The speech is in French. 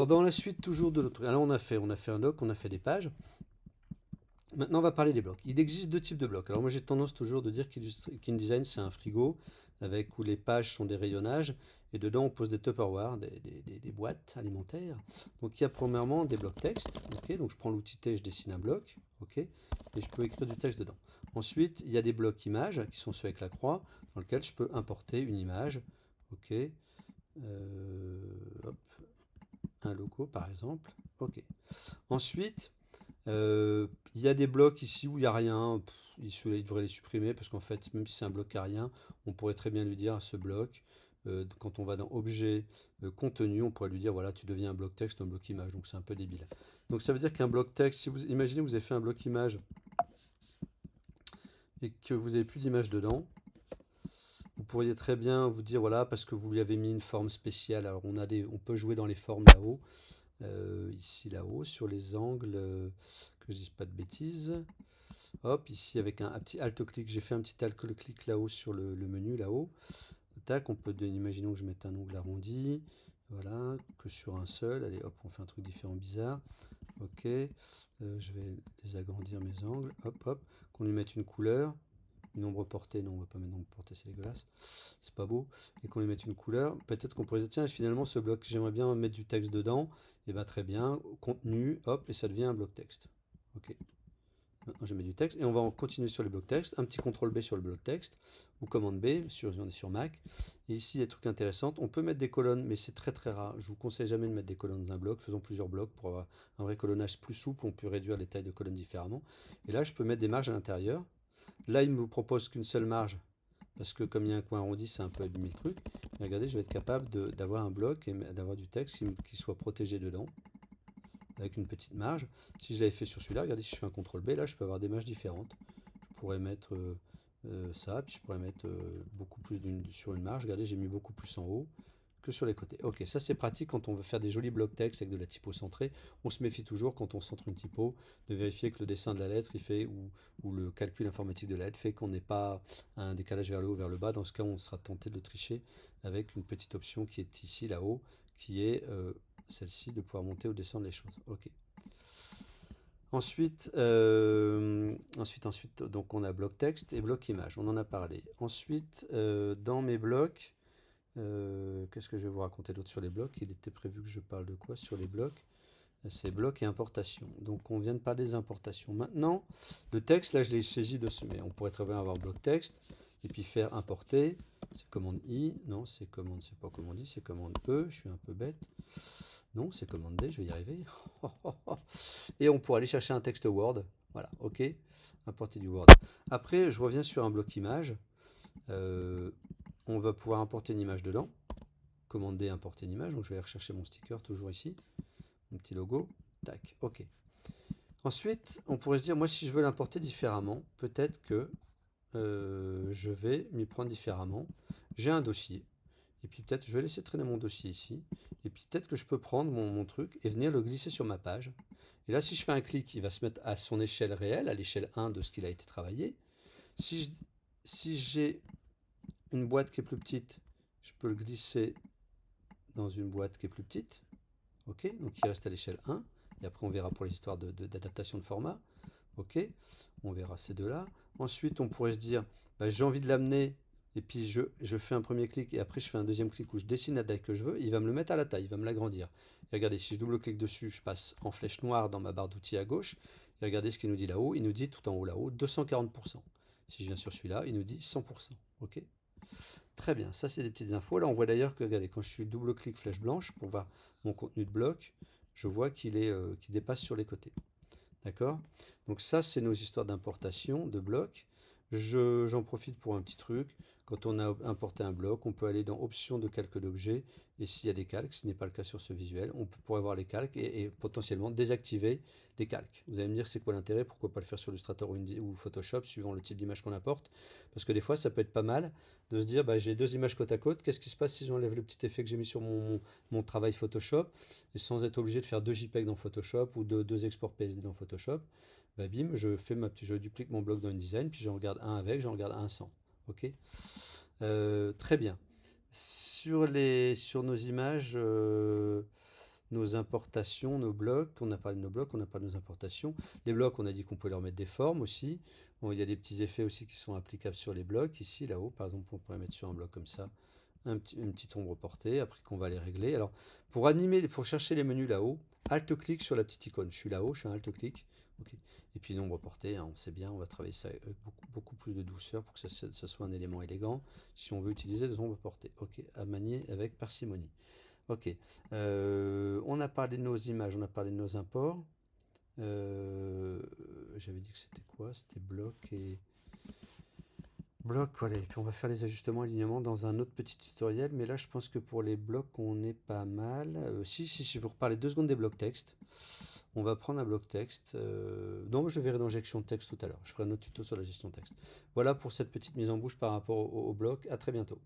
Alors, dans la suite toujours de l'autre. Alors on a fait un doc, on a fait des pages. Maintenant, on va parler des blocs. Il existe deux types de blocs. Alors moi, j'ai tendance toujours de dire qu'InDesign, c'est un frigo avec où les pages sont des rayonnages et dedans, on pose des Tupperware, des boîtes alimentaires. Donc, il y a premièrement des blocs texte. Ok, donc je prends l'outil T, je dessine un bloc. Ok, et je peux écrire du texte dedans. Ensuite, il y a des blocs images qui sont ceux avec la croix, dans lesquels je peux importer une image. Ok, hop, un logo par exemple. Ok. Ensuite, il y a des blocs ici où il n'y a rien. Il devrait les supprimer parce qu'en fait, même si c'est un bloc qui a rien, on pourrait très bien lui dire à ce bloc, quand on va dans Objet, Contenu, on pourrait lui dire voilà, tu deviens un bloc texte ou un bloc image. Donc c'est un peu débile. Donc ça veut dire qu'un bloc texte, si vous imaginez, vous avez fait un bloc image et que vous n'avez plus d'image dedans, vous pourriez très bien vous dire voilà, parce que vous lui avez mis une forme spéciale. Alors on peut jouer dans les formes là-haut, ici là-haut, sur les angles, que je dise pas de bêtises. Hop, ici avec un petit alt-clic, j'ai fait un petit alt-clic là-haut sur le menu là-haut. Tac, on peut donner, imaginons que je mette un ongle arrondi, voilà, que sur un seul. Allez, hop, on fait un truc différent bizarre. Ok, je vais désagrandir mes angles. Hop, hop, qu'on lui mette une couleur, une ombre portée. Non, on va pas mettre une ombre portée, c'est dégueulasse. C'est pas beau. Et qu'on lui mette une couleur. Peut-être qu'on pourrait dire, tiens, finalement, ce bloc, j'aimerais bien mettre du texte dedans. Et bien, très bien, contenu, hop, et ça devient un bloc texte. Ok. Maintenant, je mets du texte et on va continuer sur les blocs texte. Un petit CTRL B sur le bloc texte ou commande B on est sur Mac. Et ici, il y a des trucs intéressants. On peut mettre des colonnes, mais c'est très très rare. Je vous conseille jamais de mettre des colonnes dans un bloc. Faisons plusieurs blocs pour avoir un vrai colonnage plus souple. On peut réduire les tailles de colonnes différemment. Et là, je peux mettre des marges à l'intérieur. Là, il me propose qu'une seule marge parce que comme il y a un coin arrondi, c'est un peu abîmé le truc. Et regardez, je vais être capable d'avoir un bloc et d'avoir du texte qui soit protégé dedans avec une petite marge. Si je l'avais fait sur celui-là, regardez, si je fais un CTRL B, là, je peux avoir des marges différentes. Je pourrais mettre ça, puis je pourrais mettre beaucoup plus sur une marge. Regardez, j'ai mis beaucoup plus en haut que sur les côtés. Ok, ça c'est pratique quand on veut faire des jolis blocs texte avec de la typo centrée. On se méfie toujours quand on centre une typo de vérifier que le dessin de la lettre il fait ou le calcul informatique de la lettre fait qu'on n'ait pas un décalage vers le haut ou vers le bas. Dans ce cas, on sera tenté de tricher avec une petite option qui est ici là-haut, qui est celle-ci de pouvoir monter ou descendre les choses. Ok. Ensuite, donc on a bloc texte et bloc image, on en a parlé. Ensuite, dans mes blocs, qu'est-ce que je vais vous raconter d'autre sur les blocs? Il était prévu que je parle de quoi sur les blocs? C'est blocs et importation. Donc on vient de parler des importations. Maintenant, le texte, là je l'ai saisi de ce, mais on pourrait très bien avoir bloc texte et puis faire importer. C'est commande I, non, c'est pas commande I, c'est commande E, je suis un peu bête. Non, c'est commande D, je vais y arriver. Et on pourrait aller chercher un texte Word. Voilà, ok. Importer du Word. Après, je reviens sur un bloc image. Euh, on va pouvoir importer une image dedans. Commande D, importer une image. Donc je vais aller rechercher mon sticker toujours ici. Mon petit logo. Tac, ok. Ensuite, on pourrait se dire, moi si je veux l'importer différemment, peut-être que je vais m'y prendre différemment. J'ai un dossier. Et puis peut-être, je vais laisser traîner mon dossier ici. Et puis peut-être que je peux prendre mon truc et venir le glisser sur ma page. Et là, si je fais un clic, il va se mettre à son échelle réelle, à l'échelle 1 de ce qu'il a été travaillé. Si j'ai une boîte qui est plus petite, je peux le glisser dans une boîte qui est plus petite. Ok, donc il reste à l'échelle 1. Et après, on verra pour les histoires d'adaptation de format. Ok, on verra ces deux-là. Ensuite, on pourrait se dire, bah, j'ai envie de l'amener, et puis je fais un premier clic, et après je fais un deuxième clic où je dessine la taille que je veux, il va me le mettre à la taille, il va me l'agrandir. Et regardez, si je double-clique dessus, je passe en flèche noire dans ma barre d'outils à gauche, et regardez ce qu'il nous dit là-haut, il nous dit tout en haut là-haut, 240%. Si je viens sur celui-là, il nous dit 100%. Ok. Très bien, ça c'est des petites infos. Là, on voit d'ailleurs que, regardez, quand je suis double-clic flèche blanche pour voir mon contenu de bloc, je vois qu'il dépasse sur les côtés. D'accord? Donc ça, c'est nos histoires d'importation de blocs. J'en profite pour un petit truc. Quand on a importé un bloc, on peut aller dans Options de calque d'objet. Et s'il y a des calques, ce n'est pas le cas sur ce visuel, on pourrait voir les calques et potentiellement désactiver des calques. Vous allez me dire c'est quoi l'intérêt, pourquoi pas le faire sur Illustrator ou Photoshop, suivant le type d'image qu'on apporte. Parce que des fois, ça peut être pas mal de se dire, bah, j'ai deux images côte à côte, qu'est-ce qui se passe si j'enlève le petit effet que j'ai mis sur mon travail Photoshop, et sans être obligé de faire deux JPEG dans Photoshop ou deux exports PSD dans Photoshop, bah bim, je duplique mon bloc dans InDesign, puis j'en regarde un avec, j'en regarde un sans. Ok. Très bien. Sur nos images, nos importations, nos blocs. On a parlé de nos blocs, on a parlé de nos importations. Les blocs, on a dit qu'on pouvait leur mettre des formes aussi. Bon, il y a des petits effets aussi qui sont applicables sur les blocs. Ici, là-haut, par exemple, on pourrait mettre sur un bloc comme ça une petite ombre portée, après qu'on va les régler. Alors, pour chercher les menus là-haut, Alt-clic sur la petite icône. Je suis là-haut, je fais un Alt-clic. Ok. Et puis une ombre portée, hein, on sait bien, on va travailler ça avec beaucoup plus de douceur pour que ça soit un élément élégant. Si on veut utiliser des ombres portées, ok, à manier avec parcimonie. Ok, on a parlé de nos images, on a parlé de nos imports. J'avais dit que c'était quoi? C'était bloc et bloc, voilà. Et puis on va faire les ajustements alignements dans un autre petit tutoriel, mais là je pense que pour les blocs on est pas mal. Si, je vais vous reparler 2 secondes des blocs texte. On va prendre un bloc texte. Non, je verrai l'injection de texte tout à l'heure. Je ferai un autre tuto sur la gestion de texte. Voilà pour cette petite mise en bouche par rapport au bloc. À très bientôt.